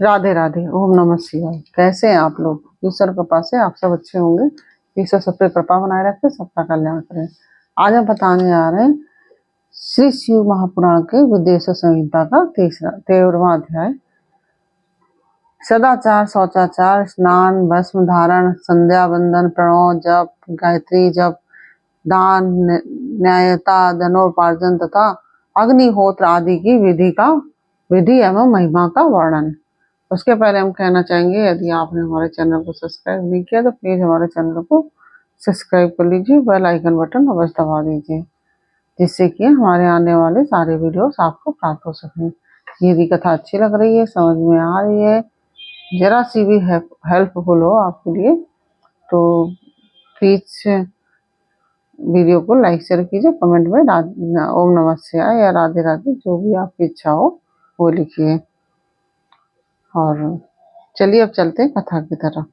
राधे राधे। ओम नमः शिवाय। कैसे हैं आप लोग? ईश्वर कृपा से आप सब अच्छे होंगे। ईश्वर सब पे कृपा बनाए रखे, सबका कल्याण करें। आज हम बताने जा रहे हैं श्री शिव महापुराण के विदेश संहिता का 13वां अध्याय। सदाचार, शौचाचार, स्नान, भस्म धारण, संध्या वंदन, प्रणव जप, गायत्री जप, दान, न्यायता, धनोपार्जन तथा अग्निहोत्र आदि की विधि एवं महिमा का वर्णन। उसके पहले हम कहना चाहेंगे, यदि आपने हमारे चैनल को सब्सक्राइब नहीं किया तो प्लीज हमारे चैनल को सब्सक्राइब कर लीजिए, बेल आइकन बटन अवश्य दबा दीजिए, जिससे कि हमारे आने वाले सारे वीडियोस आपको प्राप्त हो सकें। यदि कथा अच्छी लग रही है, समझ में आ रही है, जरा सी भी हेल्पफुल हो आपके लिए, तो प्लीज वीडियो को लाइक शेयर कीजिए। कमेंट में ओम नमः शिवाय या राधे राधे जो भी आपकी इच्छा हो वो लिखिए। और चलिए अब चलते हैं कथा की तरफ।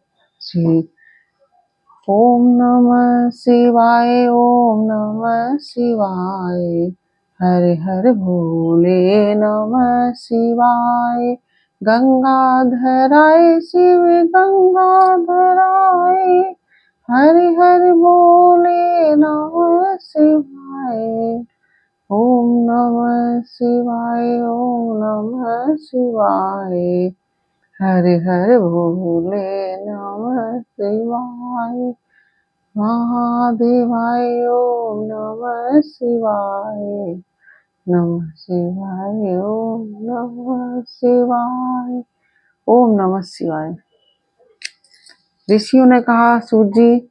ओम नमः शिवाय, ओम नमः शिवाय, हरे हरे भोले नमः शिवाय। गंगाधराय शिव गंगाधराय, हरे हरे भोले नमः शिवाय। ओम नमः शिवाय, ओम नमः शिवाय, हरे हरे भोले नमः शिवाय। महादेवाय ओम नमः शिवाय, नमः शिवाय, ओम नमः शिवाय। ओम नमः शिवाय। ऋषियों ने कहा, सूत जी,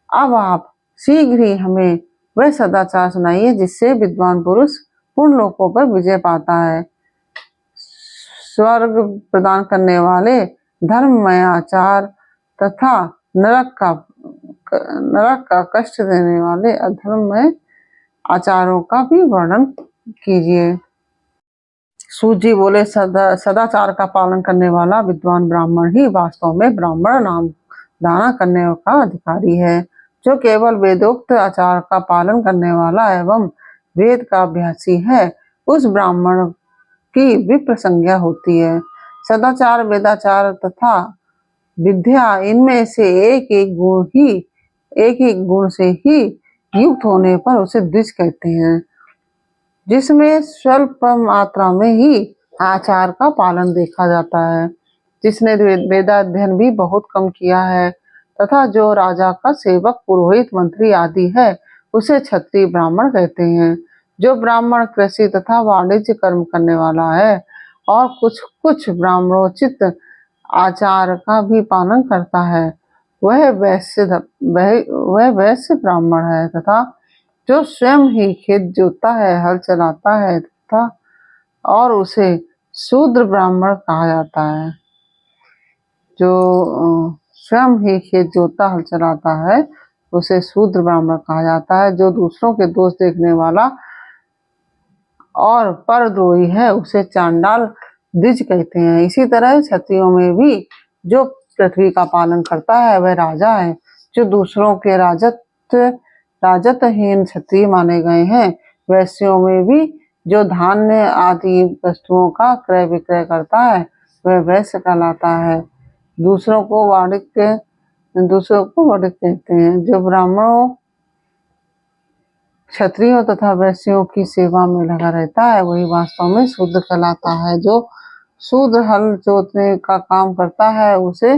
अब आप शीघ्र ही हमें वह सदाचार सुनाइए जिससे विद्वान पुरुष पूर्ण लोकों पर विजय पाता है। स्वर्ग प्रदान करने वाले धर्ममय आचार तथा नरक का कष्ट देने वाले अधर्ममय आचारों का भी वर्णन कीजिए। सूत जी बोले, सदाचार का पालन करने वाला विद्वान ब्राह्मण ही वास्तव में ब्राह्मण नाम दाना करने का अधिकारी है। जो केवल वेदोक्त आचार का पालन करने वाला एवं वेद का अभ्यासी है, उस ब्राह्मण की विप्र संज्ञा होती है। सदाचार, वेदाचार तथा विद्या, इनमें से एक एक गुण से ही युक्त होने पर उसे द्विज कहते हैं। जिसमें स्वल्प मात्रा में ही आचार का पालन देखा जाता है, जिसने वेदाध्ययन भी बहुत कम किया है तथा जो राजा का सेवक, पुरोहित, मंत्री आदि है, उसे क्षत्रिय ब्राह्मण कहते हैं। जो ब्राह्मण कृषि तथा वाणिज्य कर्म करने वाला है और कुछ ब्राह्मणोचित आचार का भी पालन करता है, वह वैश्य ब्राह्मण है। तथा जो स्वयं ही खेत जोतता है, हल चलाता है तथा और उसे शूद्र ब्राह्मण कहा जाता है। जो स्वयं ही खेत जोतता, हल चलाता है, उसे शूद्र ब्राह्मण कहा जाता है। जो दूसरों के दोष देखने वाला और परद्रोही है, उसे चांडाल द्विज कहते हैं। इसी तरह क्षत्रियों में भी जो पृथ्वी का पालन करता है वह राजा है। जो दूसरों के राजतहीन क्षत्रिय माने गए हैं। वैश्यों में भी जो धान्य आदि वस्तुओं का क्रय विक्रय करता है वह वैश्य कहलाता है। दूसरों को वाणिक कहते हैं। जो ब्राह्मणों, क्षत्रियों तथा वैश्यों की सेवा में लगा रहता है वही वास्तव में शूद्र कहलाता है। जो शूद्र हल जोतने का काम करता है उसे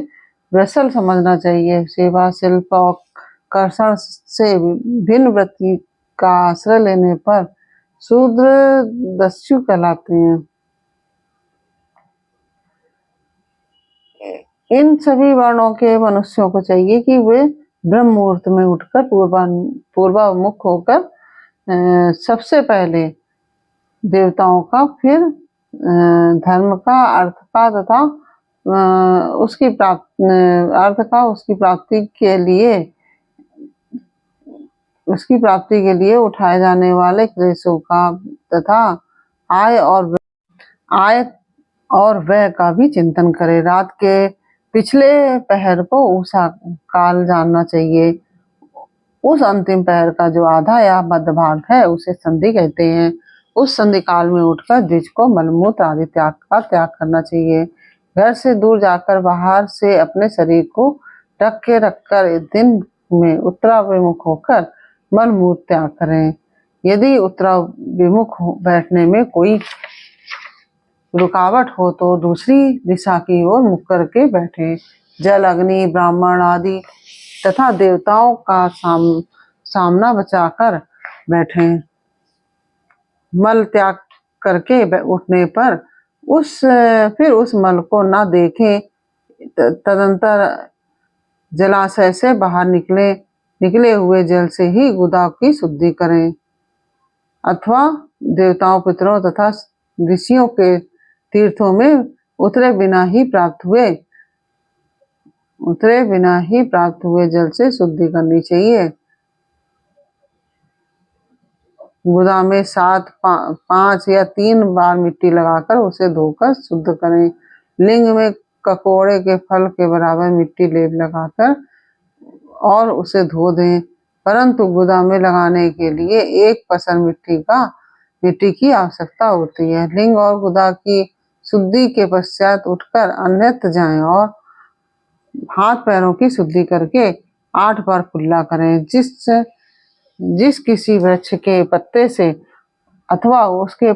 वृषल समझना चाहिए। सेवा, शिल्प और कर्षण से भिन्न वृत्ति का आश्रय लेने पर शूद्र दस्यु कहलाते हैं। इन सभी वर्णों के मनुष्यों को चाहिए कि वे ब्रह्म मुहूर्त में उठकर पूर्वामुख होकर सबसे पहले देवताओं का, फिर धर्म का, अर्थ का तथा उसकी प्राप्ति के लिए उठाए जाने वाले क्लेशों का तथा आय और व्यय का भी चिंतन करे। रात के पिछले पहर को उषा काल जानना चाहिए। उस अंतिम पहर का जो आधा या मध्य भाग है उसे संधि कहते हैं। उस संधि काल में उठकर द्विज को मलमूत्र आदि त्याग करना चाहिए। घर से दूर जाकर बाहर से अपने शरीर को ढक के रखकर दिन में उत्तराभिमुख होकर मल मूत्र त्याग करें। यदि उत्तराभिमुख बैठने में कोई रुकावट हो तो दूसरी दिशा की ओर मुख करके बैठे। जल, अग्नि, ब्राह्मण आदि तथा देवताओं का सामना बचाकर बैठें। मल त्याग करके उठने पर फिर उस मल को न देखें। तदंतर जलाशय से बाहर निकले हुए जल से ही गुदा की शुद्धि करें, अथवा देवताओं, पितरों तथा ऋषियों के तीर्थों में उतरे बिना ही प्राप्त हुए जल से शुद्धि करनी चाहिए। गुदा में 7, 5 या 3 बार मिट्टी लगाकर उसे धोकर शुद्ध करें। लिंग में ककोड़े के फल के बराबर मिट्टी लेप लगाकर और उसे धो दें, परंतु गुदा में लगाने के लिए 1 पसर मिट्टी की आवश्यकता होती है। लिंग और गुदा की शुद्धि के पश्चात उठकर अन्यत्र जाएं और हाथ पैरों की शुद्धि करके 8 बार कुल्ला करें। जिस किसी वृक्ष के पत्ते से अथवा उसके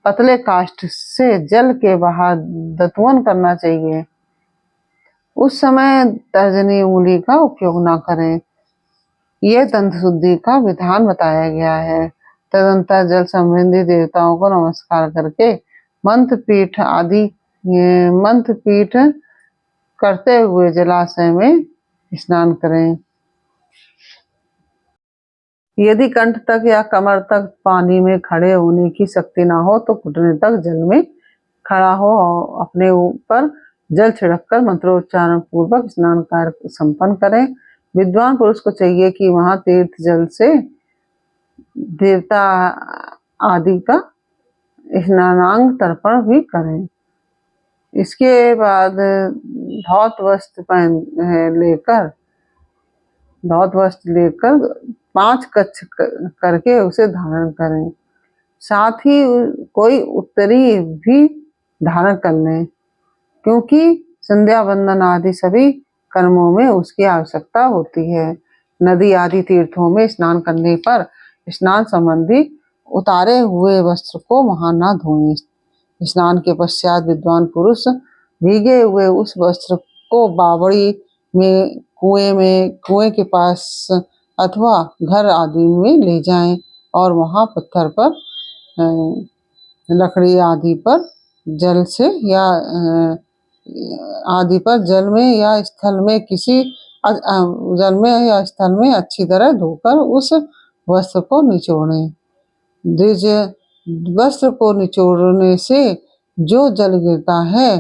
पतले काष्ठ से जल के बाहर दतवन करना चाहिए, उस समय तर्जनी उंगली का उपयोग न करें। यह दंत शुद्धि का विधान बताया गया है। तदंतर जल संबंधी देवताओं को नमस्कार करके मंत्र पीठ करते हुए जलाशय में स्नान करें। यदि कंठ तक या कमर तक पानी में खड़े होने की शक्ति ना हो तो घुटने तक जल में खड़ा हो और अपने ऊपर जल छिड़ककर मंत्रोच्चारण पूर्वक स्नान कार्य संपन्न करें। विद्वान पुरुष को चाहिए कि वहां तीर्थ जल से देवता आदि का स्नानांग तर्पण भी करें। इसके बाद धौत वस्त्र लेकर 5 कच्छ करके उसे धारण करें। साथ ही कोई उत्तरी भी धारण कर लें, क्योंकि संध्या वंदन आदि सभी कर्मों में उसकी आवश्यकता होती है। नदी आदि तीर्थों में स्नान करने पर स्नान संबंधी उतारे हुए वस्त्र को वहां न धोएं। स्नान के पश्चात विद्वान पुरुष भीगे हुए उस वस्त्र को बावड़ी में कुएं के पास अथवा घर आदि में ले जाएं और वहां पत्थर पर, लकड़ी आदि पर जल में अच्छी तरह धोकर उस वस्त्र को निचोड़ें। द्विज वस्त्र को निचोड़ने से जो जल गिरता है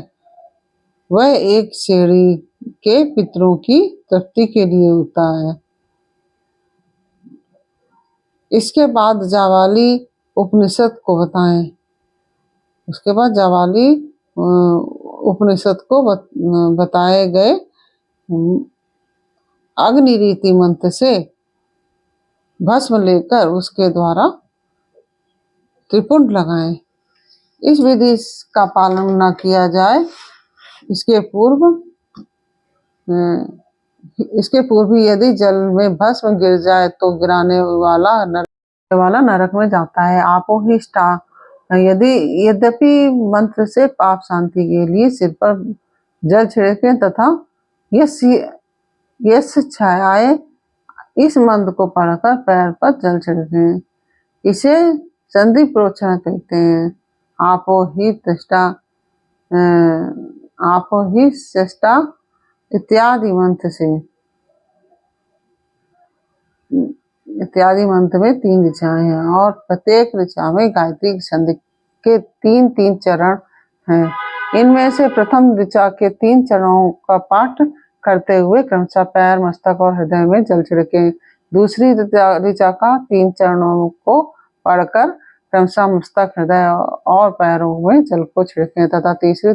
वह एक श्रेणी के पितरों की तृप्ति के लिए होता है। इसके बाद जावाली उपनिषद को बताएं। उपनिषद को बताए गए अग्नि रीति मंत्र से भस्म लेकर उसके द्वारा त्रिपुंड लगाएं। इस विधि का पालन न किया जाए इसके पूर्व भी यदि जल में भस्म गिर जाए तो गिराने वाला नरक में जाता है। आपोहिष्टा यद्यपि मंत्र से पाप शांति के लिए सिर पर जल छिड़कें तथा यश छायाए इस मंत्र को पढ़कर पैर पर जल छिड़कें। इसे संधि प्रोक्षण कहते हैं। आपो ही सृष्टा इत्यादि मंत्र में 3 ऋचाएं हैं और प्रत्येक ऋचा में गायत्री की संधि के 3-3 चरण हैं। इनमें से प्रथम ऋचा के 3 चरणों का पाठ करते हुए क्रमशः पैर, मस्तक और हृदय में जल छिड़कें। दूसरी ऋचा का 3 चरणों को पढ़कर क्रमशः मस्तक, हृदय और पैरों में जल को छिड़कें तथा तीसरी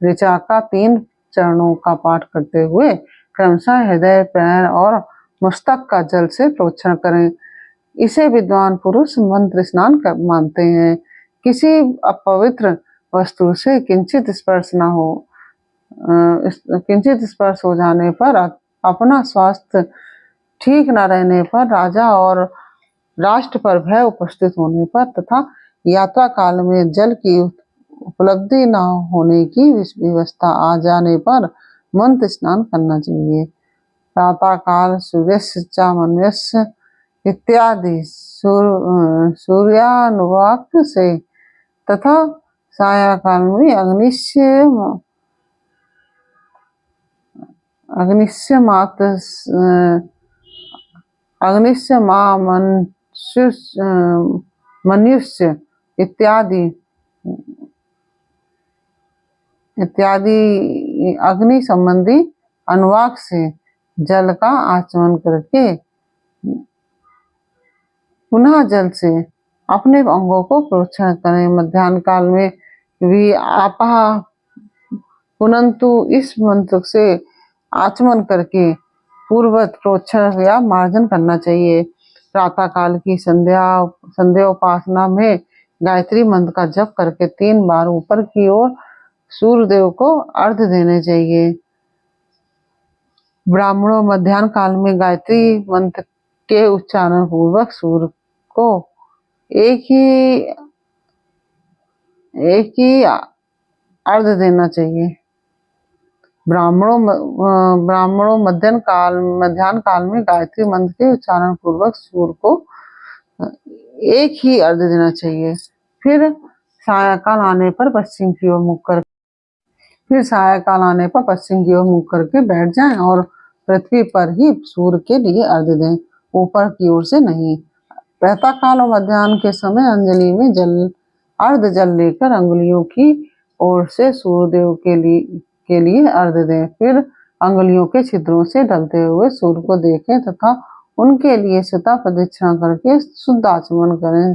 ऋचा का 3 चरणों का पाठ करते हुए क्रमशः हृदय, पैर और मस्तक का जल से प्रोक्षण करें। इसे विद्वान पुरुष मंत्र स्नान मानते हैं। किसी अपवित्र वस्तु से किंचित स्पर्श न हो किंचित स्पर्श हो जाने पर, अपना स्वास्थ्य ठीक न रहने पर, राजा और राष्ट्र पर भय उपस्थित होने पर तथा यात्रा काल में जल की उपलब्धि न होने की व्यवस्था आ जाने पर मंत्र स्नान करना चाहिए। प्रातः काल सूर्यस्य चामन्यस्य इत्यादि सूर्यानुवाक से तथा सायंकाल में अग्निश्य मनुष्य इत्यादि अग्नि संबंधी अनुवाक से जल का आचमन करके पुनः जल से अपने अंगों को प्रोक्षण करें। मध्याह्न काल में भी आपा पुनंतु इस मंत्र से आचमन करके पूर्वत प्रोक्षण या मार्जन करना चाहिए। प्रातः काल की संध्या उपासना में गायत्री मंत्र का जप करके 3 बार ऊपर की ओर सूर्यदेव को अर्घ्य देने चाहिए। ब्राह्मणों मध्याह्न काल में गायत्री मंत्र के उच्चारण पूर्वक सूर्य को एक ही अर्घ्य देना चाहिए। ब्राह्मणों मध्याह्न काल में गायत्री मंत्र के उच्चारण पूर्वक सूर्य को एक ही अर्घ्य देना चाहिए। फिर सायंकाल आने पर पश्चिम की ओर मुख करके बैठ जाएं और पृथ्वी पर ही सूर्य के लिए अर्घ्य दें, ऊपर की ओर से नहीं। प्रातः काल और मध्याह्न के समय अंजलि में अर्घ्य जल लेकर अंगुलियों की ओर से सूर्यदेव के लिए अर्घ्य दें। फिर अंगुलियों के छिद्रों से ढलते हुए सूर्य को देखें तथा उनके लिए स्वतः प्रदक्षिणा करके शुद्ध आचमन करें।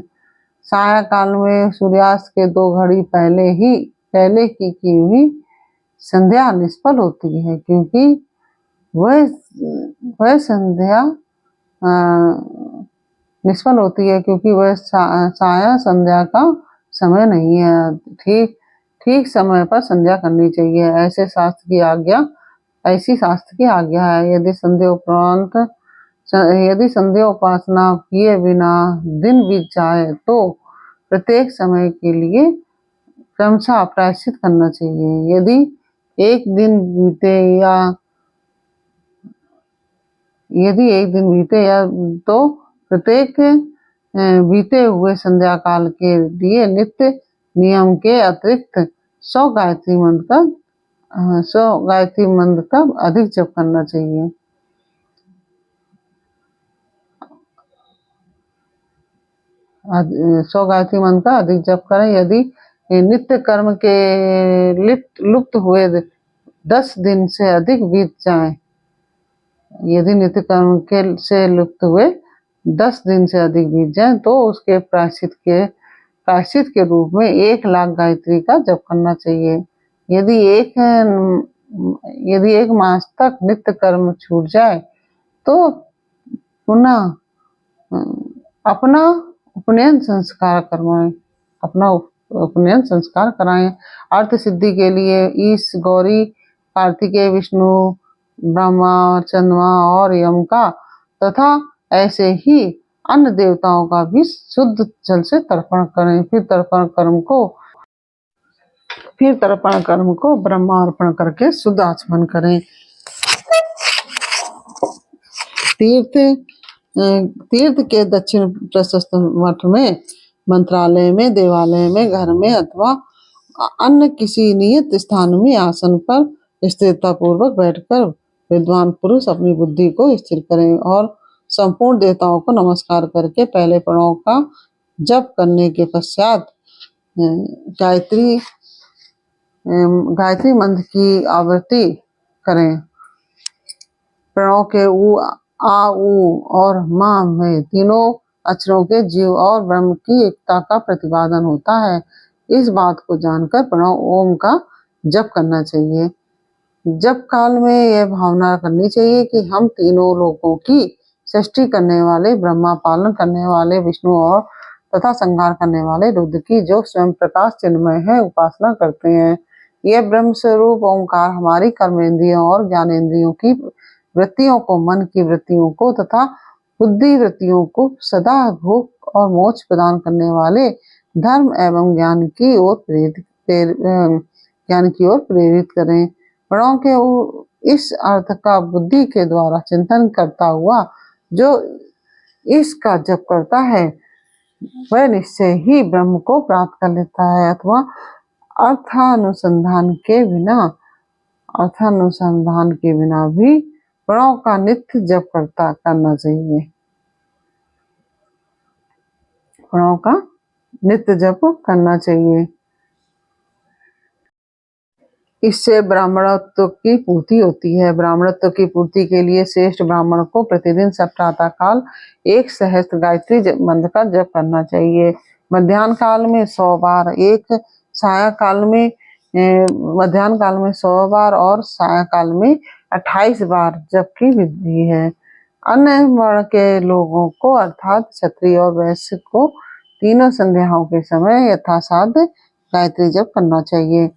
सायंकाल में सूर्यास्त के 2 घड़ी पहले की हुई संध्या निष्फल होती है, क्योंकि वह संध्या निष्फल होती है क्योंकि वह साया संध्या का समय नहीं है। ठीक समय पर संध्या करनी चाहिए, ऐसी शास्त्र की आज्ञा है। यदि संध्या उपासना किए बिना दिन बीत जाए तो प्रत्येक समय के लिए क्रमशः प्रायश्चित करना चाहिए। यदि एक दिन बीते या तो प्रत्येक बीते हुए संध्या काल के लिए नित्य नियम के अतिरिक्त 100 गायत्री मंत्र का अधिक जप करना चाहिए। गायत्री मंत्र का अधिक जप करें। यदि नित्य कर्म के लुप्त हुए 10 दिन से अधिक बीत जाए, तो उसके प्रायश्चित के रूप में 1 लाख गायत्री का जप करना चाहिए। यदि एक मास तक नित्य कर्म छूट जाए तो पुनः अपना उपनयन संस्कार कराएं। अर्थ सिद्धि के लिए ईश, गौरी, कार्तिकेय, विष्णु, ब्रह्मा, चंद्रमा और यम का तथा ऐसे ही अन्य देवताओं का भी शुद्ध जल से तर्पण करें। फिर तर्पण कर्म को ब्रह्मार्पण करके शुद्ध आचमन करें। तीर्थ के दक्षिण प्रशस्त मठ में, मंत्रालय में, देवालय में, घर में अथवा अन्य किसी नियत स्थान में आसन पर स्थिरता पूर्वक बैठकर विद्वान पुरुष अपनी बुद्धि को स्थिर करें और संपूर्ण देवताओं को नमस्कार करके पहले प्रणव का जप करने के पश्चात गायत्री मंत्र की आवृत्ति करें। प्रणव के उ, आ, उ और मा में तीनों अक्षरों के जीव और ब्रह्म की एकता का प्रतिपादन होता है। इस बात को जानकर प्रणव ओम का जप करना चाहिए। जप काल में यह भावना करनी चाहिए कि हम तीनों लोकों की सृष्टि करने वाले ब्रह्मा, पालन करने वाले विष्णु और तथा संहार करने वाले रुद्र की, जो स्वयं प्रकाश चिन्मय है, उपासना करते हैं। यह ब्रह्म स्वरूप ओंकार हमारी कर्मेंद्रियों और ज्ञानेंद्रियों की वृत्तियों को, मन की वृत्तियों को तथा बुद्धि वृत्तियों को सदा भोग और मोक्ष प्रदान करने वाले धर्म एवं ज्ञान की ओर प्रेरित करें। प्रणव के इस अर्थ का बुद्धि के द्वारा चिंतन करता हुआ जो इसका जप करता है वह निश्चय ही ब्रह्म को प्राप्त कर लेता है, अथवा अर्थानुसंधान के बिना भी प्रणव का नित्य जप करना चाहिए। प्रणव का नित्य जप करना चाहिए। इससे ब्राह्मणत्व की पूर्ति होती है। ब्राह्मणत्व की पूर्ति के लिए श्रेष्ठ ब्राह्मण को प्रतिदिन सब प्रातः काल 1 सहस्त्र गायत्री मंत्र का जप करना चाहिए। मध्याह्न काल में 100 बार, मध्याह्न काल में 100 बार और सायंकाल में 28 बार जप की विधि है। अन्य वर्ण के लोगों को अर्थात क्षत्रिय और वैश्य को तीनों संध्याओं के समय यथासाध्य गायत्री जप करना चाहिए।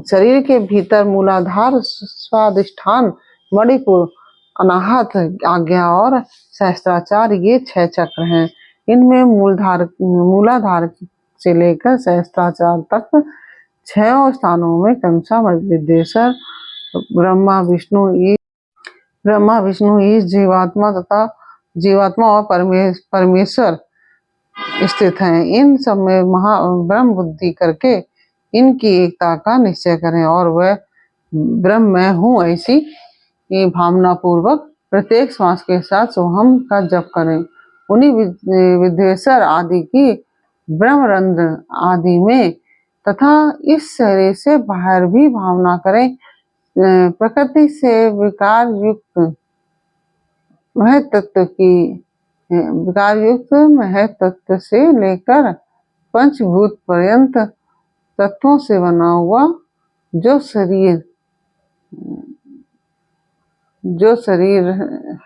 शरीर के भीतर मूलाधार, स्वादिष्ठान, मणिपुर, अनाहत, आज्ञा और सहस्त्राचार ये 6 चक्र हैं। इनमें मूलाधार से लेकर सहस्त्राचार तक 6 स्थानों में क्रमशः विद्येश्वर, ब्रह्मा विष्णु ईश, जीवात्मा और परमेश्वर स्थित हैं। इन सब में ब्रह्म बुद्धि करके इनकी एकता का निश्चय करें और वह ब्रह्म मैं हूँ ऐसी भावना पूर्वक प्रत्येक श्वास के साथ सोहम का जप करें। उन्हीं विद्येश्वर आदि की ब्रह्मरंध्र आदि में तथा इस शरीर से बाहर भी भावना करें। प्रकृति से विकार युक्त महतत्व से लेकर पंचभूत पर्यंत तत्वों से बना हुआ जो शरीर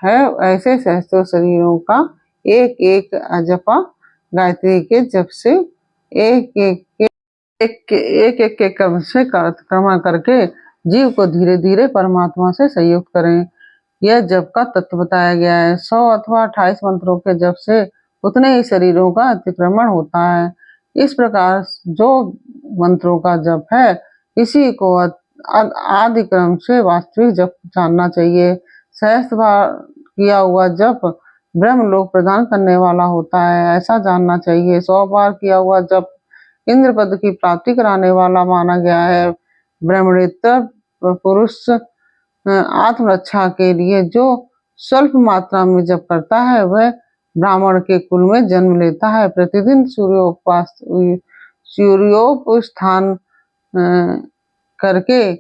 है, ऐसे सहस्त्रों शरीरों का एक एक अजपा गायत्री के जप से एक एक के क्रम से क्रमण करके जीव को धीरे धीरे परमात्मा से संयुक्त करें। यह जप का तत्व बताया गया है। 100 अथवा 28 मंत्रों के जप से उतने ही शरीरों का अतिक्रमण होता है। इस प्रकार जो मंत्रों का जप है इसी को आदि क्रम से वास्तविक जप जानना चाहिए। सहस्त्र बार किया हुआ जप ब्रह्म लोक प्रदान करने वाला होता है, ऐसा जानना चाहिए। 100 बार किया हुआ जप इंद्र पद की प्राप्ति कराने वाला माना गया है। ब्रह्मणेतर पुरुष आत्मरक्षा के लिए जो स्वल्प मात्रा में जप करता है वह ब्राह्मण के कुल में जन्म लेता है। प्रतिदिन सूर्योपास्थान करके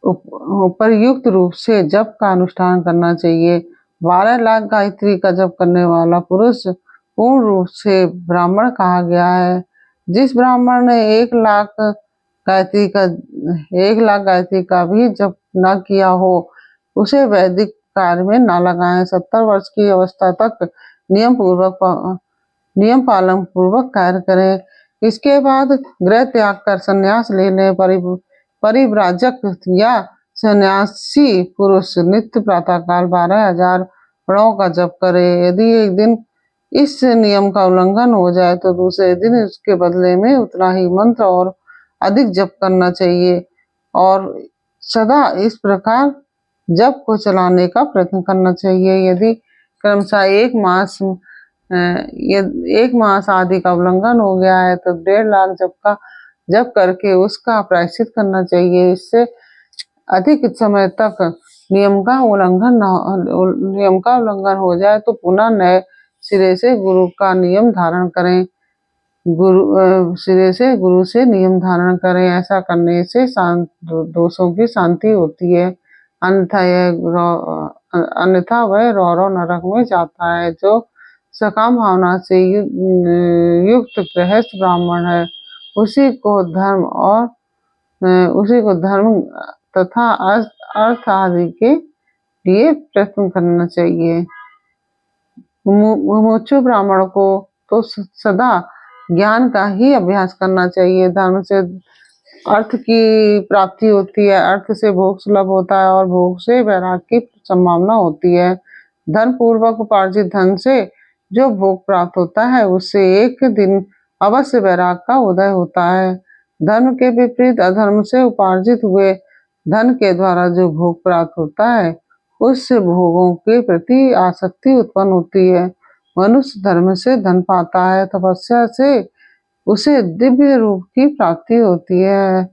उपयुक्त रूप से जप का अनुष्ठान करना चाहिए। 12 लाख गायत्री का जप करने वाला पुरुष पूर्ण रूप से ब्राह्मण कहा गया है। जिस ब्राह्मण ने 1 लाख गायत्री का भी जप न किया हो उसे वैदिक कार्य में न लगाएं। 70 वर्ष की अवस्था तक नियम पालन पूर्वक कार्य करें। इसके बाद गृह त्याग कर संन्यास लेने परिव्राजक या सन्यासी पुरुष नित्य प्रातःकाल 12,000 प्रणव का जप करे। यदि एक दिन इस नियम का उल्लंघन हो जाए तो दूसरे दिन उसके बदले में उतना ही मंत्र और अधिक जप करना चाहिए और सदा इस प्रकार जप को चलाने का प्रयत्न करना चाहिए। यदि क्रमशः 1 मास आदि का उल्लंघन हो गया है तो 1.5 लाख जप करके उसका प्रायश्चित करना चाहिए। इससे अधिक समय तक नियम का उल्लंघन हो जाए तो पुनः नए सिरे से गुरु से नियम धारण करें। ऐसा करने से दोषों की शांति होती है, अन्यथा वह रौरव नरक में जाता है। जो सकाम भावना से युक्त गृहस्थ ब्राह्मण है उसी को धर्म तथा अर्थ आदि के लिए प्रयत्न करना चाहिए। मुमुक्षु ब्राह्मण को तो सदा ज्ञान का ही अभ्यास करना चाहिए। धर्म से अर्थ की प्राप्ति होती है, अर्थ से भोग सुलभ होता है और भोग से वैराग की संभावना होती है। धन पूर्वक उपार्जित धन से जो भोग प्राप्त होता है उससे एक दिन अवश्य वैराग का उदय होता है। धन के विपरीत अधर्म से उपार्जित हुए धन के द्वारा जो भोग प्राप्त होता है उससे भोगों के प्रति आसक्ति उत्पन्न होती है। मनुष्य धर्म से धन पाता है, तपस्या से उसे दिव्य रूप की प्राप्ति होती है।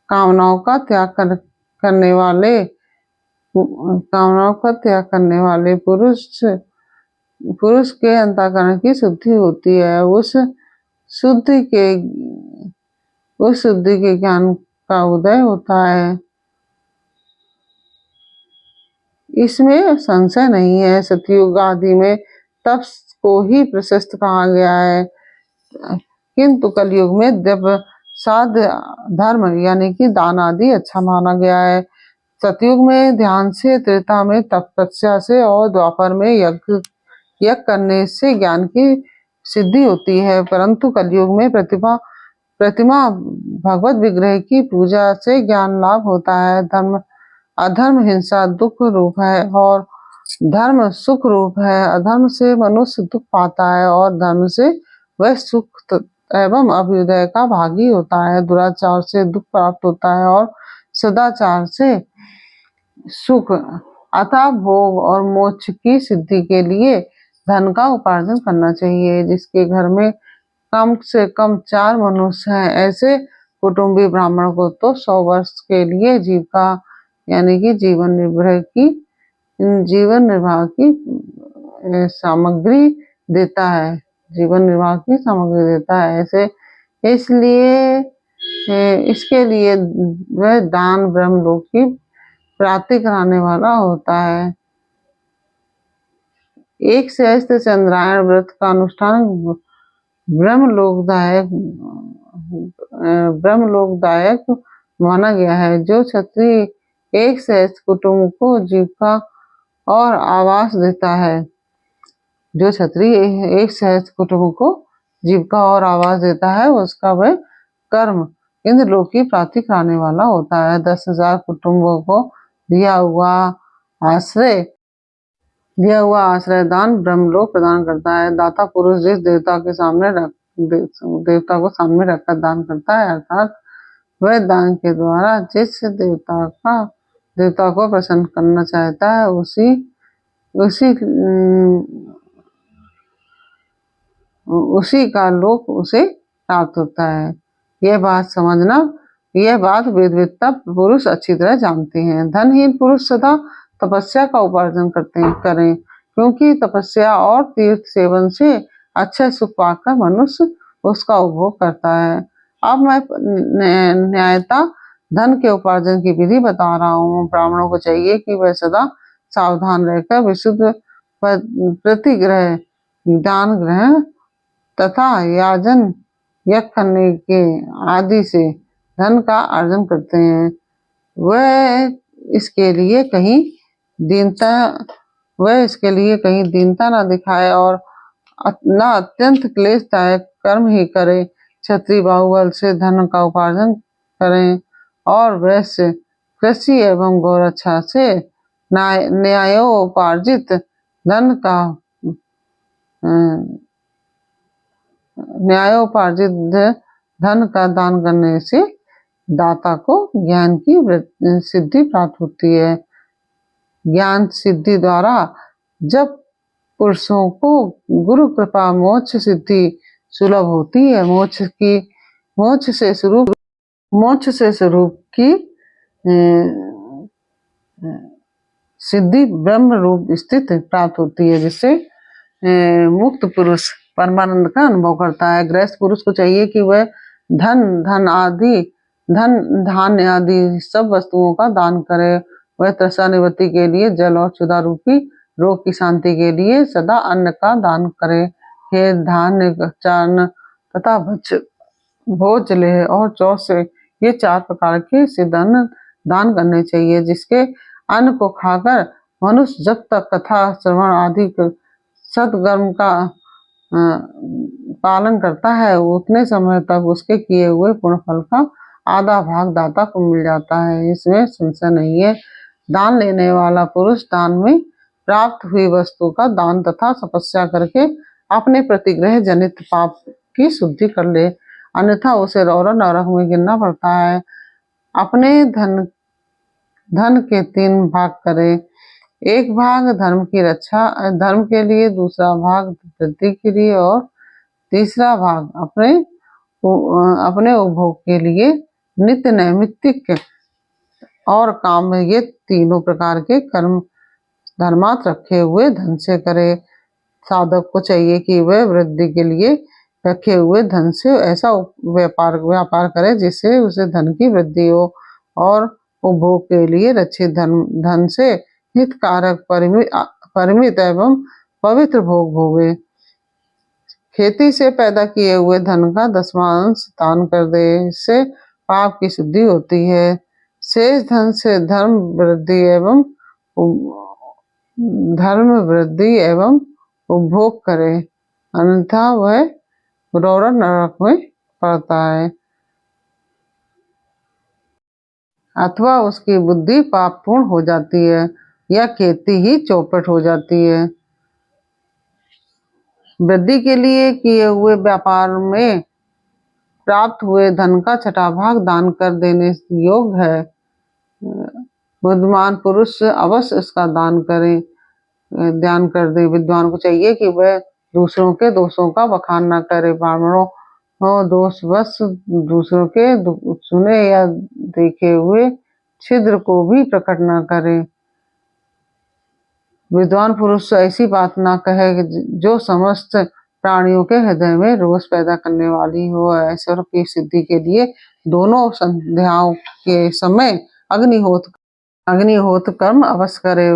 कामनाओं का त्याग करने वाले कामनाओं का त्याग करने वाले पुरुष के अंतःकरण की शुद्धि होती है। शुद्धि के उस शुद्धि के ज्ञान का उदय होता है। इसमें संशय नहीं है। सतयुग आदि में तप को ही प्रशस्त कहा गया है, किंतु कलयुग में जब साध्य धर्म यानी कि दान आदि अच्छा माना गया है। सतयुग में ध्यान से, त्रेता में तपस्या से और द्वापर में यज्ञ करने से ज्ञान की सिद्धि होती है, परंतु कलयुग में प्रतिमा भगवत विग्रह की पूजा से ज्ञान लाभ होता है। अधर्म हिंसा दुख रूप है और धर्म सुख रूप है। अधर्म से मनुष्य दुख पाता है और धर्म से वह सुख एवं अभ्युदय का भागी होता है। दुराचार से दुख प्राप्त होता है और सदाचार से सुख। अतः भोग और मोक्ष की सिद्धि के लिए धन का उपार्जन करना चाहिए। जिसके घर में कम से कम 4 मनुष्य हैं, ऐसे कुटुंबी ब्राह्मण को तो 100 वर्ष के लिए जीविका यानी कि जीवन निर्वाह की सामग्री देता है। जीवन निर्वाह की सामग्री देता है। ऐसे इसलिए इसके लिए वह दान ब्रह्मलोक की प्राप्ति कराने वाला होता है। एक सहस्त्र चंद्रायण व्रत का अनुष्ठान ब्रह्मलोकदायक माना गया है। जो क्षत्रिय एक सहस्त्र कुटुंब को जीविका और आवास देता है, जो क्षत्रिय एक सहस्त्र कुटुंब को जीविका और आवास देता है उसका वह कर्म इंद्रलोक की प्राप्ति कराने वाला होता है। 10,000 कुटुंबों को दिया हुआ आश्रय दान ब्रह्मलोक प्रदान करता है। दाता पुरुष जिस देवता को सामने रखकर दान करता है, अर्थात वह दान के द्वारा जिस देवता को प्रसन्न करना चाहता है उसी का लोक उसे प्राप्त होता है। यह बात वेदवेत्ता पुरुष अच्छी तरह जानते हैं। धनहीन पुरुष सदा तपस्या का उपार्जन करें, क्योंकि तपस्या और तीर्थ सेवन से अच्छा सुख पाकर मनुष्य उसका उपभोग करता है। अब मैं न्यायता धन के उपार्जन की विधि बता रहा हूँ। ब्राह्मणों को चाहिए कि वह सदा सावधान रहकर विशुद्ध प्रतिग्रह, दान ग्रहण तथा याजन यज्ञ करने के आदि से धन का अर्जन करते हैं। वह इसके लिए कहीं दीनता न दिखाए और न अत्यंत क्लेशदायक कर्म ही करे। क्षत्रिय बाहुबल से धन का उपार्जन करें और वैश्य कृषि एवं गौरक्षा से न्यायोपार्जित धन का दान करने से दाता को ज्ञान की सिद्धि प्राप्त होती है। ज्ञान सिद्धि द्वारा जब पुरुषों को गुरु कृपा मोक्ष सिद्धि सुलभ होती है, मोक्ष से स्वरूप की सिद्धि ब्रह्म रूप स्थित प्राप्त होती है, जिससे मुक्त पुरुष परमानंद का अनुभव करता है। गृहस्थ पुरुष को चाहिए कि वह धान्य आदि सब वस्तुओं का दान करे। वह तृष्णा निवृत्ति के लिए जल और क्षुधा रूपी रोग की शांति के लिए सदा अन्न का दान करे। खेत, धान्य, चारण तथा भोज, लेह और चौ से ये 4 प्रकार के सिद्ध अन्न दान करने चाहिए। जिसके अन्न को खाकर मनुष्य जब तक कथा श्रवण आदि सत्कर्म का पालन करता है, उतने समय तक उसके किए हुए पुण्य फल का आधा भाग दाता को मिल जाता है, इसमें संशय नहीं है। दान लेने वाला पुरुष दान में प्राप्त हुई वस्तु का दान तथा तपस्या करके अपने प्रतिग्रह जनित पाप की शुद्धि कर ले, अन्यथा उसे रौरव नरक में गिरना पड़ता है। अपने धन के 3 भाग करे, एक भाग धर्म की रक्षा धर्म के लिए, दूसरा भाग वृद्धि के लिए और तीसरा भाग अपने उपभोग के लिए। नित्य नैमित्तिक और काम में ये तीनों प्रकार के कर्म धर्मार्थ रखे हुए धन से करे। साधक को चाहिए कि वह वृद्धि के लिए रखे हुए धन से ऐसा व्यापार करे जिससे उसे धन की वृद्धि हो और उपभोग के लिए रक्षित धन से हितकारक परिमित एवं पवित्र भोग भोगे। खेती से पैदा किए हुए धन का 10वां दान कर दे, इससे पाप की शुद्धि होती है। शेष धन से धर्म वृद्धि एवं उपभोग करे, अन्यथा वह रौरव नरक में पड़ता है अथवा उसकी बुद्धि पापपूर्ण हो जाती है या खेती ही चौपट हो जाती है। वृद्धि के लिए किए हुए व्यापार में प्राप्त हुए धन का 6वां भाग दान कर देने योग्य है। बुद्धिमान पुरुष अवश्य इसका दान कर दे। विद्वान को चाहिए कि वह दूसरों के दोषों का बखान न करे। ब्राह्मणों दोष बस दूसरों के सुने या देखे हुए छिद्र को भी प्रकट न करे। विद्वान पुरुष ऐसी बात ना कहे जो समस्त प्राणियों के हृदय में रोष पैदा करने वाली हो। ऐश्वर्य की सिद्धि के लिए दोनों संध्याओं के समय अग्निहोत्र कर्म अवश्य करे।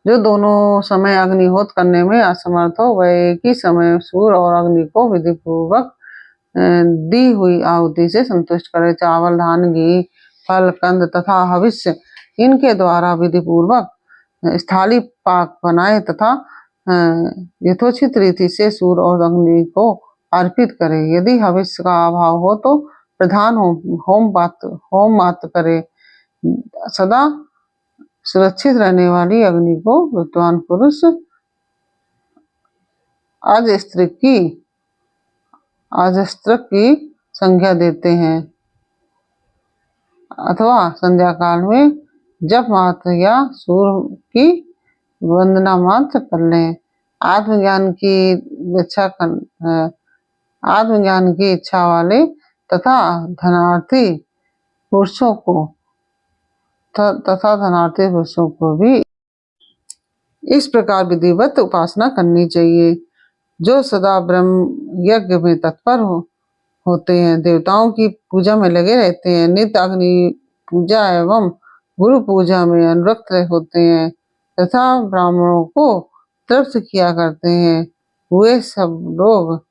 जो दोनों समय अग्निहोत्र करने में असमर्थ हो वह एक ही समय सूर्य और अग्नि को विधि पूर्वक दी हुई आहुति से संतुष्ट करे। चावल, धान, घी, फल, कंद तथा हविष्य इनके द्वारा विधि पूर्वक स्थाली पाक बनाए तथा यथोचित रीति से सूर्य और अग्नि को अर्पित करे। यदि हविष्य का अभाव हो तो प्रधान होम मात्र करे। सदा सुरक्षित रहने वाली अग्नि को विद्वान पुरुष अजस्त्र की संज्ञा देते हैं अथवा संध्या काल में जप मात्र या सूर्य की वंदना मात्र कर लें। आत्मज्ञान की इच्छा वाले तथा धनार्थी पुरुषों को भी इस प्रकार विधिवत उपासना करनी चाहिए। जो सदा ब्रह्म यज्ञ में तत्पर होते हैं, देवताओं की पूजा में लगे रहते हैं, नित्य अग्नि पूजा एवं गुरु पूजा में अनुरक्त होते हैं तथा ब्राह्मणों को तृप्त किया करते हैं, वे सब लोग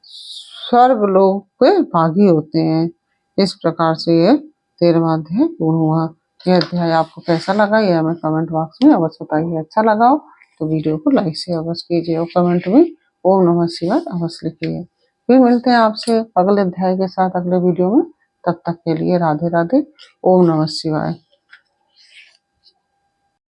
स्वर्ग लोक के भागी होते हैं। इस प्रकार से यह 13वां अध्याय पूर्ण हुआ। यह अध्याय आपको कैसा लगा यह हमें कमेंट बॉक्स में अवश्य बताइए। अच्छा लगा हो तो वीडियो को लाइक से अवश्य कीजिए और कमेंट में ओम नमः शिवाय अवश्य लिखिए। फिर मिलते हैं आपसे अगले अध्याय के साथ अगले वीडियो में। तब तक के लिए राधे राधे। ओम नमः शिवाय।